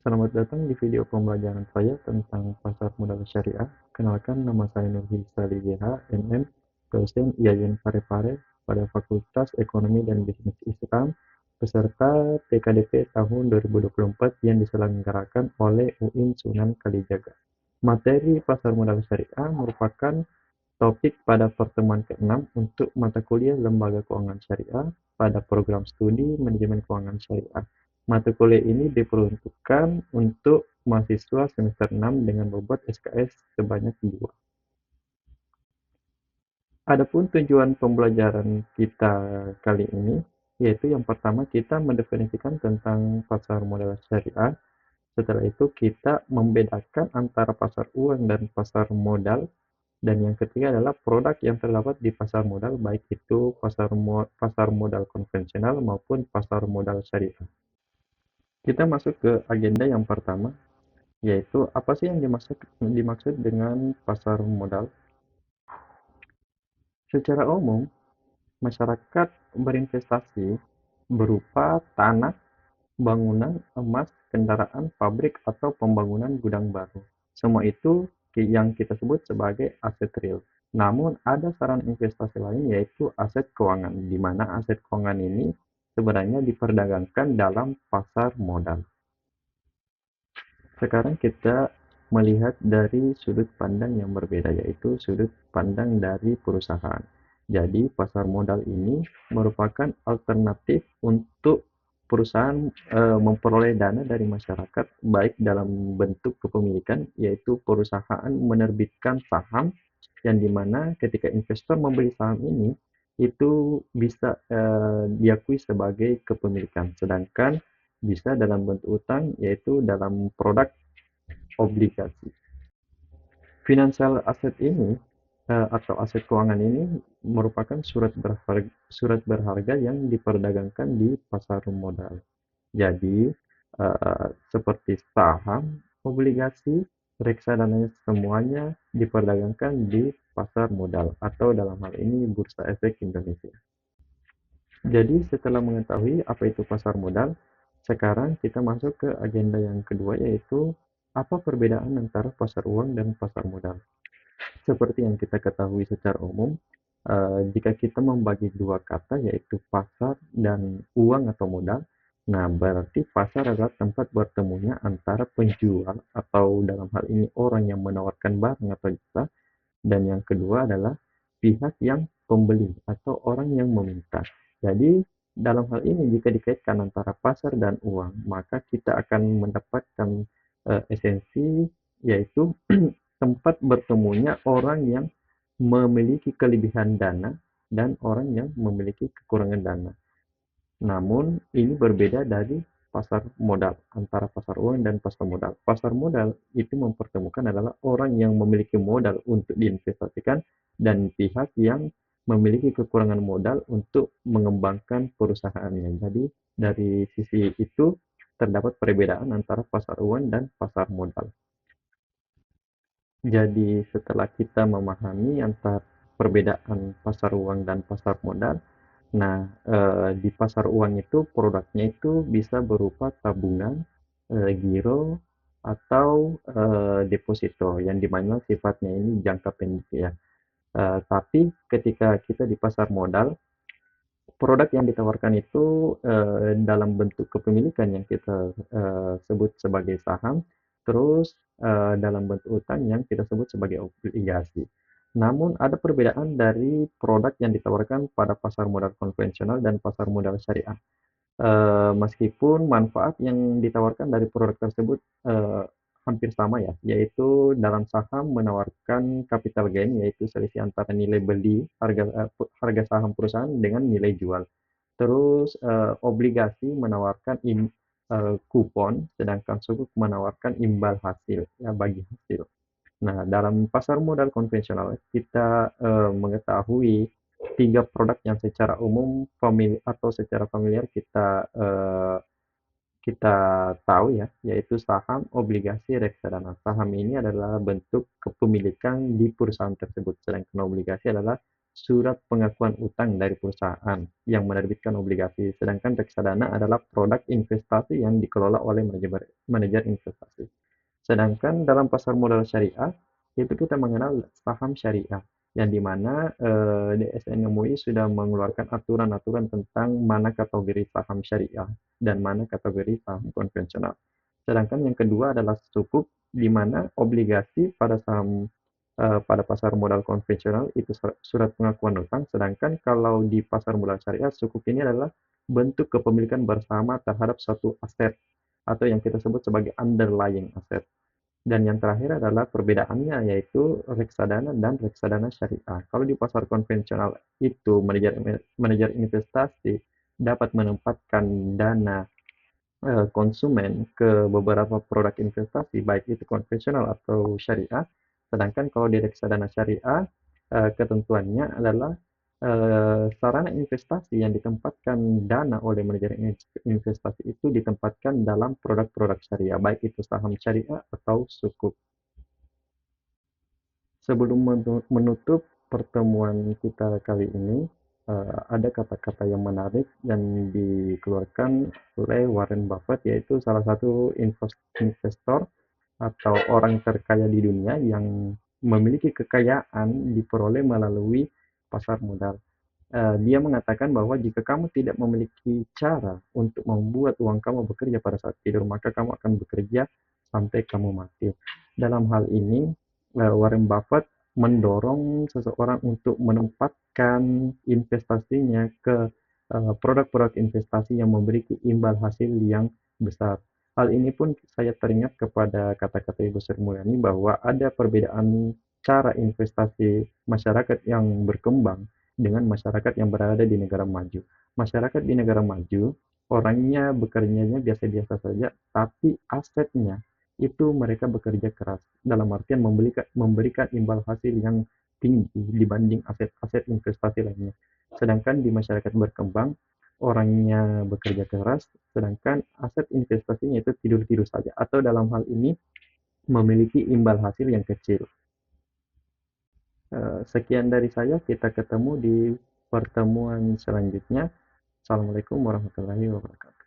Selamat datang di video pembelajaran saya tentang pasar modal syariah. Kenalkan, nama saya Nurhi Sali GH, MM, dosen IAIN Parepare pada Fakultas Ekonomi dan Bisnis Islam, peserta TKDP tahun 2024 yang diselenggarakan oleh UIN Sunan Kalijaga. Materi pasar modal syariah merupakan topik pada pertemuan ke-6 untuk mata kuliah Lembaga Keuangan Syariah pada program studi Manajemen Keuangan Syariah. Mata kuliah ini diperuntukkan untuk mahasiswa semester 6 dengan bobot SKS sebanyak 2. Adapun tujuan pembelajaran kita kali ini, yaitu yang pertama kita mendefinisikan tentang pasar modal syariah. Setelah itu kita membedakan antara pasar uang dan pasar modal. Dan yang ketiga adalah produk yang terdapat di pasar modal, baik itu pasar modal konvensional maupun pasar modal syariah. Kita masuk ke agenda yang pertama, yaitu apa sih yang dimaksud dengan pasar modal? Secara umum, masyarakat berinvestasi berupa tanah, bangunan, emas, kendaraan, pabrik, atau pembangunan gudang baru. Semua itu yang kita sebut sebagai aset real. Namun ada saran investasi lain, yaitu aset keuangan, di mana aset keuangan ini sebenarnya diperdagangkan dalam pasar modal. Sekarang kita melihat dari sudut pandang yang berbeda, yaitu sudut pandang dari perusahaan. Jadi, pasar modal ini merupakan alternatif untuk perusahaan memperoleh dana dari masyarakat, baik dalam bentuk kepemilikan, yaitu perusahaan menerbitkan saham, yang dimana ketika investor membeli saham ini, itu bisa diakui sebagai kepemilikan. Sedangkan bisa dalam bentuk utang, yaitu dalam produk obligasi. Financial asset ini atau aset keuangan ini merupakan surat berharga yang diperdagangkan di pasar modal. Jadi, seperti saham, obligasi, reksadana, semuanya diperdagangkan di pasar modal atau dalam hal ini Bursa Efek Indonesia. Jadi setelah mengetahui apa itu pasar modal, sekarang kita masuk ke agenda yang kedua, yaitu apa perbedaan antara pasar uang dan pasar modal. Seperti yang kita ketahui secara umum, jika kita membagi dua kata, yaitu pasar dan uang atau modal, nah berarti pasar adalah tempat bertemunya antara penjual atau dalam hal ini orang yang menawarkan barang atau jasa, dan yang kedua adalah pihak yang pembeli atau orang yang meminta. Jadi, dalam hal ini jika dikaitkan antara pasar dan uang, maka kita akan mendapatkan esensi, yaitu tempat bertemunya orang yang memiliki kelebihan dana dan orang yang memiliki kekurangan dana. Namun, ini berbeda dari pasar modal, antara pasar uang dan pasar modal. Pasar modal itu mempertemukan adalah orang yang memiliki modal untuk diinvestasikan dan pihak yang memiliki kekurangan modal untuk mengembangkan perusahaannya. Jadi, dari sisi itu terdapat perbedaan antara pasar uang dan pasar modal. Jadi, setelah kita memahami antara perbedaan pasar uang dan pasar modal, nah, di pasar uang itu produknya itu bisa berupa tabungan, giro, atau deposito, yang dimana sifatnya ini jangka pendek ya. Tapi ketika kita di pasar modal, produk yang ditawarkan itu dalam bentuk kepemilikan yang kita sebut sebagai saham, terus dalam bentuk utang yang kita sebut sebagai obligasi. Namun ada perbedaan dari produk yang ditawarkan pada pasar modal konvensional dan pasar modal syariah. Meskipun manfaat yang ditawarkan dari produk tersebut hampir sama ya, yaitu dalam saham menawarkan capital gain, yaitu selisih antara nilai beli harga saham perusahaan dengan nilai jual. Terus obligasi menawarkan kupon, sedangkan sukuk menawarkan imbal hasil, ya bagi hasil. Nah, dalam pasar modal konvensional kita mengetahui tiga produk yang secara umum atau secara familiar kita tahu ya, yaitu saham, obligasi, reksadana. Saham ini adalah bentuk kepemilikan di perusahaan tersebut, sedangkan obligasi adalah surat pengakuan utang dari perusahaan yang menerbitkan obligasi, sedangkan reksadana adalah produk investasi yang dikelola oleh manajer investasi. Sedangkan dalam pasar modal syariah, itu kita mengenal saham syariah, yang dimana DSN MUI sudah mengeluarkan aturan-aturan tentang mana kategori saham syariah dan mana kategori saham konvensional. Sedangkan yang kedua adalah sukuk, di mana obligasi pada saham pada pasar modal konvensional itu surat pengakuan utang, sedangkan kalau di pasar modal syariah, sukuk ini adalah bentuk kepemilikan bersama terhadap suatu aset atau yang kita sebut sebagai underlying aset. Dan yang terakhir adalah perbedaannya yaitu reksadana dan reksadana syariah. Kalau di pasar konvensional itu manajer investasi dapat menempatkan dana konsumen ke beberapa produk investasi, baik itu konvensional atau syariah. Sedangkan kalau di reksadana syariah, ketentuannya adalah sarana investasi yang ditempatkan dana oleh manajer investasi itu ditempatkan dalam produk-produk syariah, baik itu saham syariah atau sukuk. Sebelum menutup pertemuan kita kali ini, ada kata-kata yang menarik yang dikeluarkan oleh Warren Buffett, yaitu salah satu investor atau orang terkaya di dunia yang memiliki kekayaan diperoleh melalui pasar modal. Dia mengatakan bahwa jika kamu tidak memiliki cara untuk membuat uang kamu bekerja pada saat tidur, maka kamu akan bekerja sampai kamu mati. Dalam hal ini, Warren Buffett mendorong seseorang untuk menempatkan investasinya ke produk-produk investasi yang memberi imbal hasil yang besar. Hal ini pun saya teringat kepada kata-kata Ibu Sri Mulyani bahwa ada perbedaan cara investasi masyarakat yang berkembang dengan masyarakat yang berada di negara maju. Masyarakat di negara maju, orangnya bekerjanya biasa-biasa saja, tapi asetnya itu mereka bekerja keras. Dalam artian memberikan imbal hasil yang tinggi dibanding aset-aset investasi lainnya. Sedangkan di masyarakat berkembang, orangnya bekerja keras, sedangkan aset investasinya itu tidur-tidur saja. Atau dalam hal ini memiliki imbal hasil yang kecil. Sekian dari saya, kita ketemu di pertemuan selanjutnya. Assalamualaikum warahmatullahi wabarakatuh.